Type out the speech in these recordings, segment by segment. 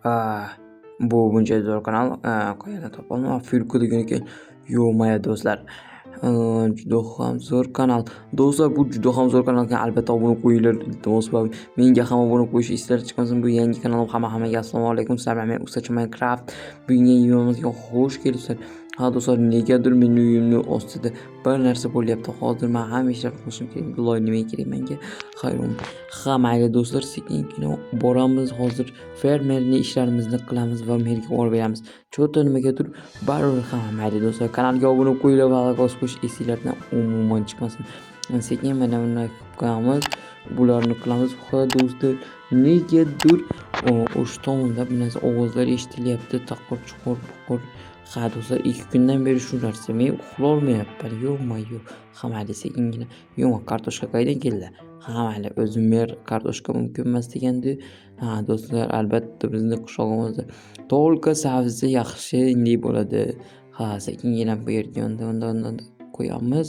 Ah, bu buncha zo'r kanal qayerdan topoldim? Firku degan ekan. Yo-moyo do'stlar. Juda ham zo'r kanal. Do'stlar, bu juda ham zo'r kanal ekan. Albatta obuna qo'yinglar. Iltimos va menga ham obuna qo'yishni esingizdan chiqmasin. Bu yangi kanalim. Hammaga assalomu alaykum. Sizlar men Usachi Minecraft. Bugungi videomizga xush kelibsizlar. Ha do'stlar, negadir mening uyimni ostida bir narsa bo'lyapti. Hozir men ham ishlab qilishim kerak. Iloy nima kerak menga? Hayron. Ha mayli do'stlar, sekin boramiz. Hozir fermerlik ishlarimizni qilamiz va merga olib beramiz. Cho'ta nimagadir baribir hamma mayli do'stlar. Kanalga obuna qo'yinglar va like bosib esingizdan umuman chiqmasin. Sekin mana bunday qilamiz. Bularni qilamiz. Ha do'stlar, negadir o'sha tomonda bir narsa ovozlar eshitilyapti. Taqir chuqur buqur. Ha do'stlar, 2 kundan beri shu narsa men uxlolmayapman. Yo-moyo. Ha mayli sekingina. Yo'q, kartoshka qaydan keldi? Ha mayli, o'zim mer kartoshka mumkin emas degandi. Ha do'stlar, albatta bizni qishlog'imizda tolqa sabzi yaxshi indek bo'ladi. Ha sekingina bu yerga undan qo'yamiz.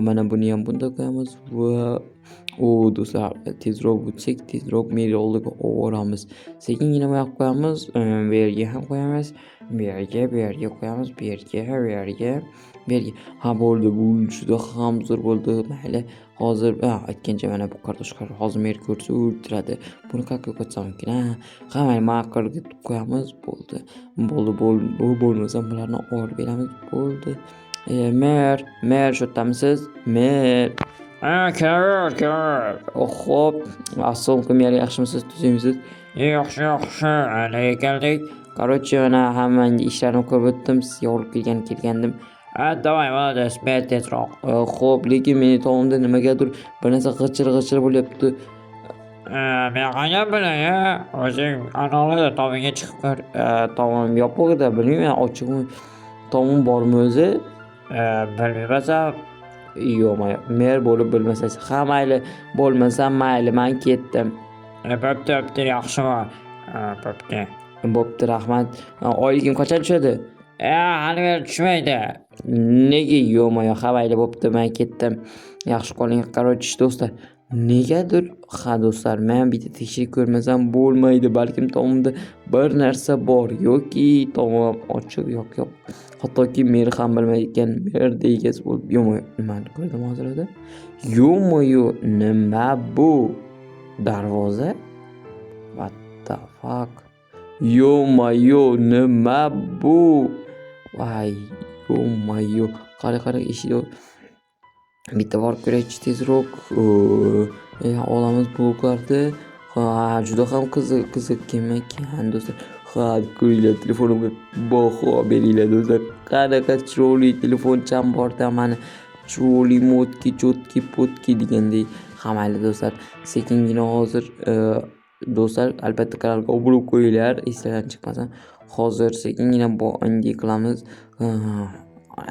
Mana buni ham bunda qo'yamiz va do'stlar, tezroq o'tsak, tezroq mer oldiga olib sekingina bu yoqqa qo'yamiz. Bu yerga ham qo'yamiz. Bu yerga qo'yamiz. Bu yerga. Ha bo'ldi, bu juda ham zo'r bo'ldi. Mayli, hozir aytgancha mana bu kartoshka hozir mer ko'rsa o'ldiradi. Buni qayerga qo'ysam mumkin? Ha mayli, maqarga qo'yamiz. Bo'ldi. Bu bo'lmasa bularni olib beramiz. Bo'ldi. Mer shu yerdamisiz? Mer. Kir. Xo'p, assalomu alaykum, mer yaxshimisiz? Tuzimisiz? Yaxshi, nega keldik? Короче, mana hammangi ishlarni ko'rib o'tdim. Sizga olib kelgandim. Давай, молодец, men tezroq. Xo'p, lekin meni tomimda nimagadir bir narsa g'ijir bo'lyapti. Men qanday bilay, o'zing analada tomingga chiqib ko'r. Tomim yopiq-da, bilmayman, ochiqmi? Tomim bormi o'zi? Bilmaysan. Yo'q, mer bo'lib bilmasangiz. Ha mayli, bo'lmasa mayli, men ketdim. Bo'pti, yaxshi bor. Bo'pti, rahmat. Oyligim qachon tushadi? Hali beri tushmaydi. Nega? Yo'q, ha mayli, bo'pti, men ketdim. Yaxshi qoling. Короче, do'stlar, negadir ha do'stlar, men bitta tekshirib ko'rmasam bo'lmaydi. Balkim tomimda bir narsa bor yoki tomim ochiq yo'q. Hattoki mer ham bilmaydigan merda egasi bo'lib. Yo'q, nimani ko'rdim hozirda? Yo'q, nima bu? Darvoza? What the fuck? Yo'q, nima bu? Voy, yo'q. Qara, eshik. Bitta borib ko'raychi tezroq. Olamiz bloklarni. Ha, juda ham qiziq ekan do'stlar. Ha, ko'ringlar, telefonimga baho beringlar do'stlar. Qanaqa chiroyli telefoncham borda mana. Chiroyli modki, chotki, potki degandek. Ha mayli do'stlar, sekingina hozir do'stlar, albatta kanalga obuna qo'yinglar, esingizdan chiqmasin. Hozir sekingina bu angi qilamiz.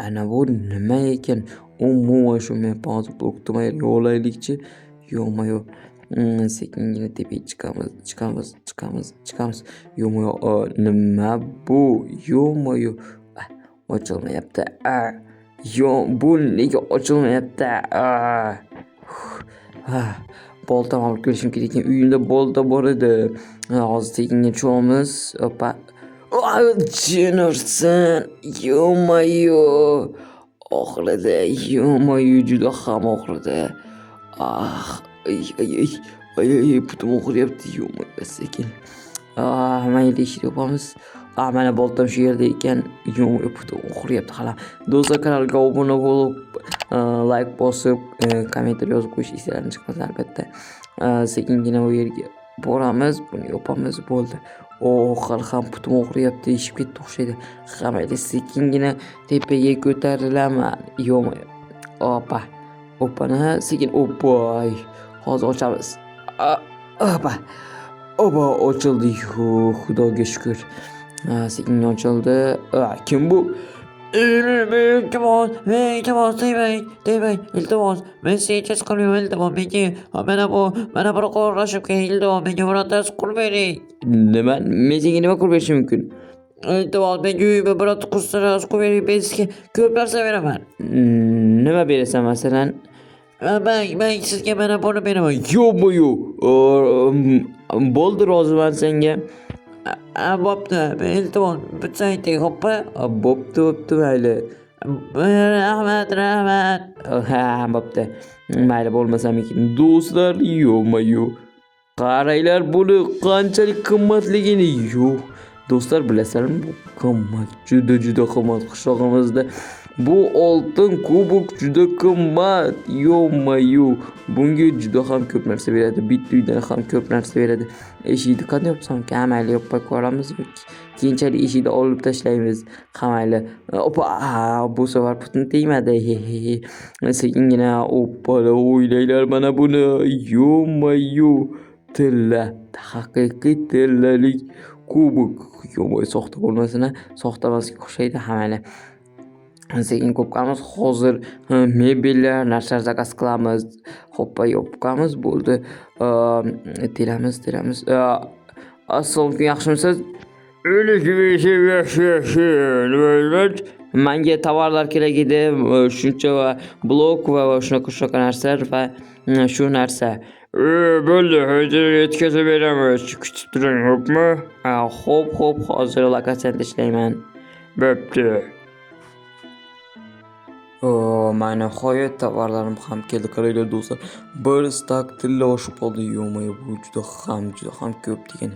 Ana bu nima ekan? Umuman shu men hozir blokni yo'laylikchi. Yo'q-moyo. Sekingina tepaga chiqamiz. Yo'q-moyo, nima bu? Yo'q-moyo. Ochilmayapti. Bu nega ochilmayapti? Boltam olib kelishim kerak ekan. Uyimda bolta bor edi. Hozir sekingina tushamiz. Opa. Jinursin. Yo'q-moyo. Og'ridi. Yo'q-moyo, juda ham og'ridi. Putim og'riyapti. Yo'q-moyo, sekin. Mayli, ish yapamiz. Mana boltam shu yerda ekan. Yo'q-moyo, putim og'riyapti hali. Do'stlar, kanalga obuna bo'lib, like bosib, kommentariy yozib qo'yish esingizdan chiqmasin albatta. Sekingina bu yerga boramiz, buni yopamiz, bo'ldi. Hali ham putim og'riyapti, ishib ketdi o'xshaydi. Mayli, sekingina tepaga ko'tarilaman. Yo'q-moyo. Opani sekin opay. Hozir ochamiz. Ochildi. Xudoga shukr. Sekin ochildi. Kim bu? Iltimos, tegmang, iltimos. Men senga hech qilmayman, iltimos. Mana bir qo'rqishib kelgan, iltimos. Menga birontasi qilib bering. Nima? Men senga nima qilib berishim mumkin? Iltimos, menga uyimga birorta qursingiz qilib bering. Men sizga ko'p narsa beraman. Nima berasan masalan? Men sizga mana buni beraman. Yo'q-moyo. Bo'ldi, roziman senga. Bo'pti, iltimos bitsa ayting, xo'pmi? Bo'pti mayli. Rahmat. Ha, bo'pti. Mayli bo'lmasamikin. Do'stlar, yo-mayo. Qaranglar buni qanchalik qimmatligini. Yo'q. Do'stlar, bilasizlarmi, bu qimmat, juda qimmat qishlog'imizda. Bu oltin kubok juda qimmat. Yo-mayo. Bunga juda ham ko'p narsa beradi. Bitta uydan ham ko'p narsa beradi. Eshikni qanday yopsam ekan? Mayli yopib ko'ramiz. Keyinchalik eshikni olib tashlaymiz. Mayli. Opa, bu safar putim tegmadi. Sekingina oppala o'ylanglar mana buni. Yo-mayo. Tilla, haqiqiy tillalik kubok. Yo'q, soxta bo'lmasin, soxta emasga o'xshaydi. Mayli. Sekin ko'pkamiz hozir mebellar, narsalar zakaz qilamiz. Hoppa, yopamiz, bo'ldi. Teramiz. Assalomu alaykum, yaxshimisiz? Yaxshi. Menga tovarlar kerak edi, shuncha va blok va shunaqa narsalar va shu narsa. Bo'ldi, hozir yetkazib beramiz. Kutib turing, xo'pmi? Xo'p, hozir lokatsiyada ishlayman. Bo'pti. Mana nihoyat tovarlarim ham keldi. Qaranglar do'stlar, bir stak tilla oshib qoldi. Yo'q, bu juda ham ko'p degan.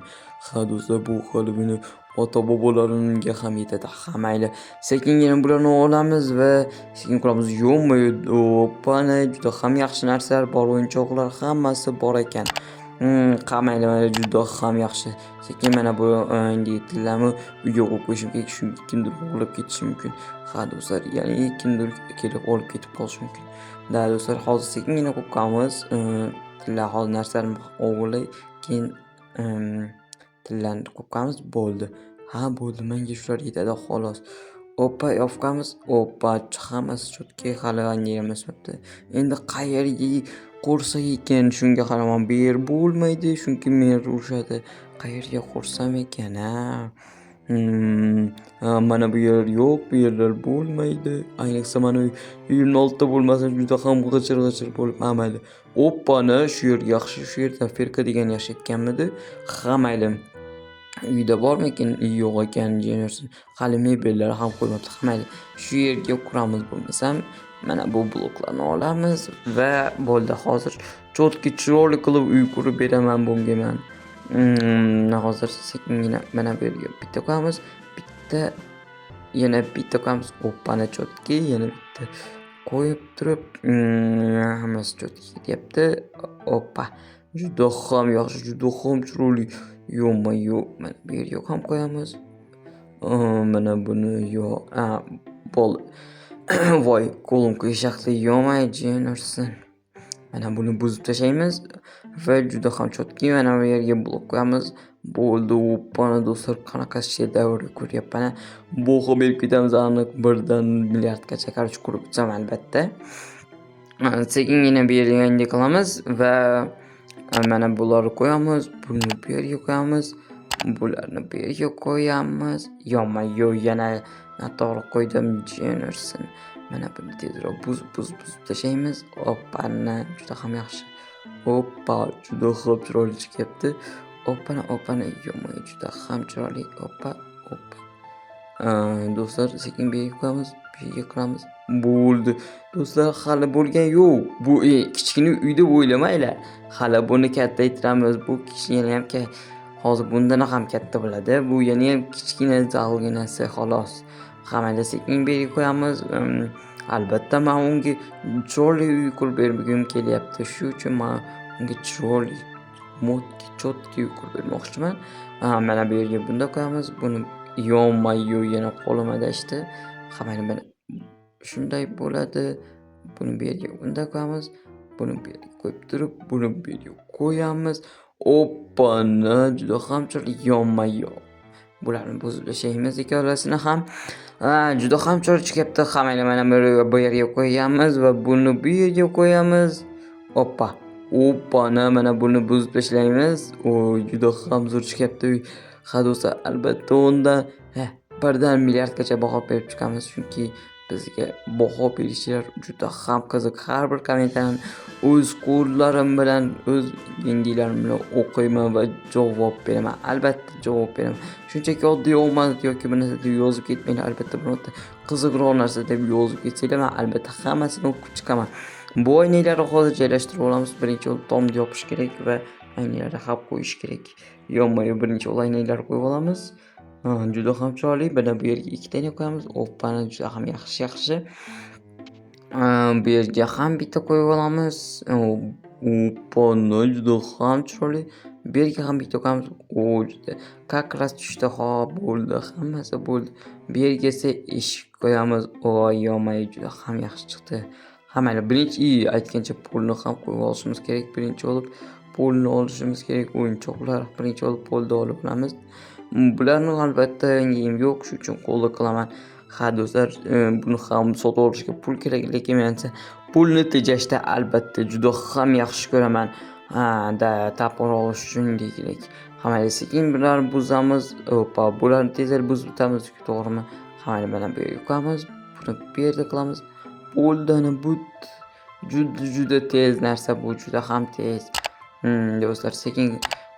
Ha do'stlar, bu hali meni ota-bobolarimga ham yetadi. Mayli. Sekingina bularni olamiz va sekin quramiz. Opana juda ham yaxshi narsalar bor, o'yinchoqlar hammasi bor ekan. Mayli, juda ham yaxshi. Sekin mana bu endi tillarni uyga qo'yib qo'yishim kerak, chunki kimdir o'g'irlab ketishi mumkin. Ha do'stlar, ya'ni kimdir kelib olib ketib qolishi mumkin. Da do'stlar, hozir sekingina qo'yamiz. Tillar hozir narsalarni o'g'irlay, keyin tillarni qo'yamiz, bo'ldi. Ha, bo'ldi, menga shular yetadi xolos. Oppa, yopamiz. Oppa, hammasi chotki, hali emasmabdi. Endi qayerga qo'rsak ekan, shunga qaraman ber bo'lmaydi, chunki men urishadi. Qayerga qo'rsam ekan, mana bu yer yo'q, bu yerlar bo'lmaydi. Ayniqsa mana uyimni oldida bo'lmasa juda ham g'ijir bo'lib, mayli. Oppani, shu yer yaxshi, shu yerda Ferka degan yashayotganmidi? Mayli. Uyda bormikin? Yo'q ekan, jenarsin. Hali mebellar ham qo'ymabdi. Mayli. Shu yerga quramiz bo'lmasam, mana bu bloklarni olamiz va bo'ldi. Hozir chotki chiroyli qilib uy qurib beraman bunga men. Hozir sekingina mana bu yerga bitta qo'yamiz. Yana bitta qo'yamiz. Oppani chotki, yana bitta qo'yib turib, hammasi chotki ketyapti. Oppa. Juda ham yaxshi, juda ham chiroyli. Yo'q, mana bu yerga ham qo'yamiz. Mana buni yo'q. Bo'ldi. Voy, qo'lim qiyshiqli, yo'may jenarsin. Mana buni buzib tashlaymiz va juda ham chotki mana bu yerga blok qo'yamiz. Bo'ldi. Oppana do'stlar, qanaqa shedevr ko'ryapman. Bu ham berib ketamiz aniq 1 milliardgacha qurib bitsam albatta. Sekingina bu yerga endi qilamiz va mana bularni qo'yamiz, buni bu yerga qo'yamiz, bularni bu yerga qo'yamiz. Yo'q, yana noto'g'ri qo'ydim, jenarsin. Mana buni tezroq buzib tashlaymiz. Oppani, juda ham yaxshi. Oppa, juda ham chiroyli chiqyapti. Oppani, yo'q, juda ham chiroyli. Oppa. Do'stlar, sekin bu yerga qo'yamiz, bu yerga qilamiz. Bo'ldi. Do'stlar, hali bo'lgan yo'q. Bu kichkina uyda o'ylamanglar. Hali buni kattaytiramiz. Bu kichkina ham hozir bundan ham katta bo'ladi. Bu yana ham kichkina zalginasi xolos. Mayli, sekin bu yerga qo'yamiz. Albatta men unga chiroyli uy qurib bergim kelyapti. Shu uchun men unga chiroyli, moddiy, chotki uy qurib bermoqchiman. Mana bu yerga bunda qo'yamiz. Buni yo'q, yana qo'lim adashdi. Mayli, mana shunday bo'ladi. Buni bu yerga bunda qo'yamiz. Buni bu yerga qo'yib turib, buni bu yerga qo'yamiz. Oppana, juda ham chiroyli. Yo'q. Bularni buzib tashlaymiz ikkalasini ham. Juda ham chiroyli chiqyapti. Mayli, mana bu yerga qo'yamiz va buni bu yerga qo'yamiz. Oppana, mana buni buzib tashlaymiz. Juda ham zo'r chiqyapti uy. Ha do'stlar, albatta undan 1 milliardgacha baho berib chiqamiz, chunki bizga baho berishlar juda ham qiziq. Har bir kommentariyani o'z qo'llarim bilan, o'z yenglarim bilan o'qiyman va javob beraman. Albatta javob beraman. Shunchaki oddiy omad yoki bir narsa deb yozib ketmanglar. Albatta birorta qiziqroq narsa deb yozib ketsanglar, men albatta hammasini o'qib chiqaman. Bu oynalarni hozir joylashtirib olamiz. Birinchi o'lib tomni yopish kerak va oynalarni xab qo'yish kerak. Yonma birinchi oynalarni qo'yib olamiz. Juda ham chiroyli. Mana bu yerga ikkita oyna qo'yamiz. Oppani juda ham yaxshi. Bu yerga ham bitta qo'yib olamiz. Oppani juda ham chiroyli. Bu yerga ham bitta qo'yamiz. Juda как раз tushdi. Xo'p, bo'ldi. Hammasi bo'ldi. Bu yerga esa eshik qo'yamiz. Yonmay juda ham yaxshi chiqdi. Hamma birinchi aytgancha polni ham qo'yib olishimiz kerak. Birinchi olib polni olishimiz kerak. O'yinchoqlar birinchi olib polni olib olamiz. Bularni albatta yengim yo'q, shuning uchun qo'lda qilaman. Ha do'stlar, buni ham sotib olishga pul kerak, lekin menimcha pulni tejashda albatta juda ham yaxshi ko'raman. Tapor olish uchun kerak. Hamma sekin bularni buzamiz. Bularni tezlar buzib o'tamiz, to'g'rimi? Hamma mana bu yerga qo'yamiz. Buni bu yerda qilamiz. Poldani juda tez narsa bu, juda ham tez. Do'stlar, sekin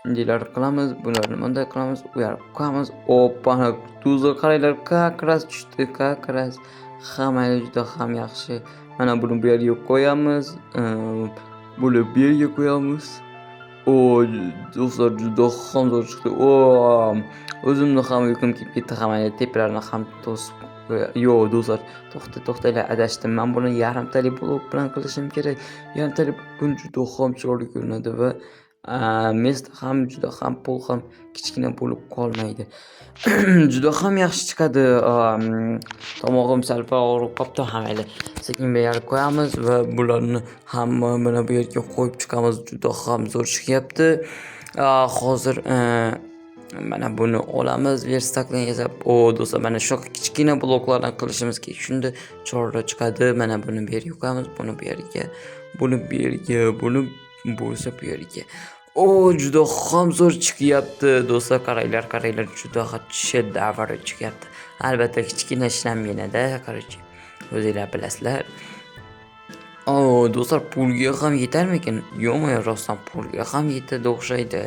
bunday qilamiz, bularni bunday qilamiz, u yerga qo'yamiz. Oppani tuzni qaranglar, как раз tushdi, как раз. Hamma juda ham yaxshi. Mana buni bu yerga qo'yamiz. Buni bu yerga qo'yamiz. Do'stlar, juda ham zo'r chiqdi. O'zimni ham uyqum kelib ketdi. Hamma tepalarni ham to'sib. Yo'q do'stlar, to'xtanglar, adashdim. Men buni yarimtalik blok bilan qilishim kerak. Yarimtalik bun juda ham chiroyli ko'rinadi va mesda ham juda ham pul ham kichkina bo'lib qolmaydi. Juda ham yaxshi chiqadi. Tomog'im sal-pal og'rib qopti. Hamma sekin bu yerga qo'yamiz va bularni hamma mana bu yerga qo'yib chiqamiz. Juda ham zo'r chiqyapti. Hozir mana buni olamiz, verstakdan yasab. Do'stlar, mana shu kichkina bloklardan qilishimiz kerak. Shunda chiroyli chiqadi. Mana buni bu yerga qo'yamiz, buni bu yerga, buni bu yerga, buni bo'lsa bu yerga. Juda ham zo'r chiqyapti. Do'stlar, qaranglar, juda shedavr chiqyapti. Albatta kichkina ishlamganida, qarang. O'zingizlar bilasizlar. Do'stlar, pulga ham yetarmikin? Yo'qmi, rostdan pulga ham yetadi o'xshaydi.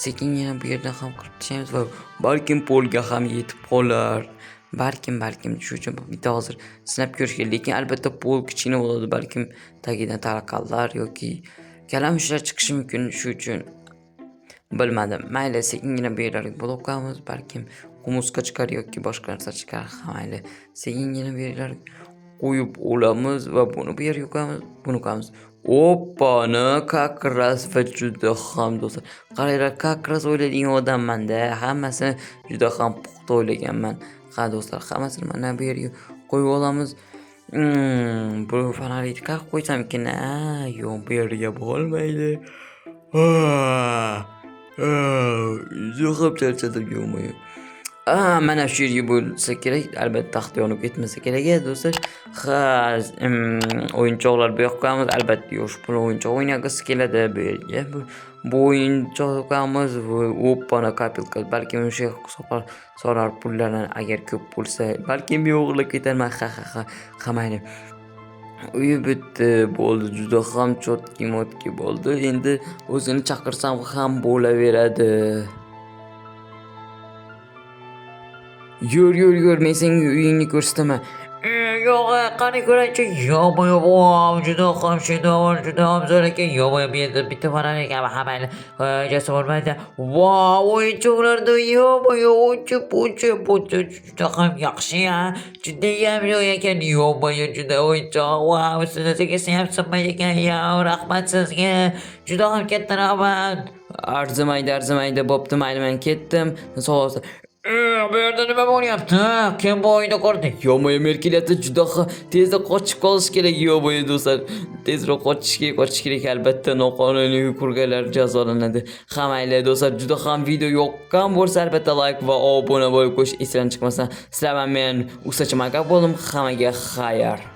Sekingina bu yerdan ham qilib tashlaymiz va balkim pulga ham yetib qolar. Balkim shu uchun bitta hozir sinab ko'rish kerak. Lekin albatta pul kichkina bo'ladi, balkim tagidan taraqallar yoki kalamushlar chiqishi mumkin, shu uchun bilmadim. Mayli, sekingina bu yerlarga blok qo'yamiz, balkim qumursqa chiqar yoki boshqa narsa chiqar. Mayli, sekingina bu yerlarga qo'yib olamiz va buni bu yerga qo'yamiz, buni qo'yamiz. Oppani как раз va juda ham do'stlar. Qaranglar, как раз o'ylaydigan odamman-da. Hammasini juda ham puxta o'ylaganman. Ha do'stlar, hammasini mana bu yerga qo'yib olamiz. Bu fonarni qayerga qo'ysamkin? Yo'q, bu yerga bo'lmaydi. Juda ham charchadim, yo'qmi? Mana shu yerga bo'lsa kerak. Albatta taxta yonib ketmasa kerak do'stlar. O'yinchoqlar bu yoqqa qo'yamiz. Albatta yosh bola o'yinchoq o'ynagisi keladi bu yerga. Bu o'yinchoq qo'yamiz va oppana kapilka. Balki o'sha so'rar pullardan agar ko'p bo'lsa, balki yo'qlab ketarman. Qamayli. Uyi bitdi, bo'ldi. Juda ham chotki bo'ldi. Endi o'zini chaqirsam ham bo'laveradi. Yur, men senga uyingni ko'rsataman. Yo'q, qani ko'raychi. Yo'q, juda ham shedavr, juda ham zo'r ekan. Yo'q, bu yerda bitta fonar ekan, hamma jasa bo'lmaydi. O'yinchoqlarda yo'q, juda ham yaxshi, juda ham yo'q ekan. Yo'q, juda o'yinchoq. Ustida tegasa ham sinmaydi ekan. Rahmat sizga. Juda ham katta rahmat. Arzimaydi, bo'pti, mayli, men ketdim. Sog' bu yerda nima bo'lyapti? Kim bu oyda ko'rdi? Yo'q, merkilati juda tezda qochib qolish kerak. Yo'q, do'stlar, tezroq qochish kerak. Albatta noqonuniy qurganlar jazolanadi. Hamma do'stlar, juda ham video yoqqan bo'lsa, albatta like va obuna bo'lib qo'yish esdan chiqmasa. Sizlar men Ustachi Maka bo'ldim. Hammaga xayr.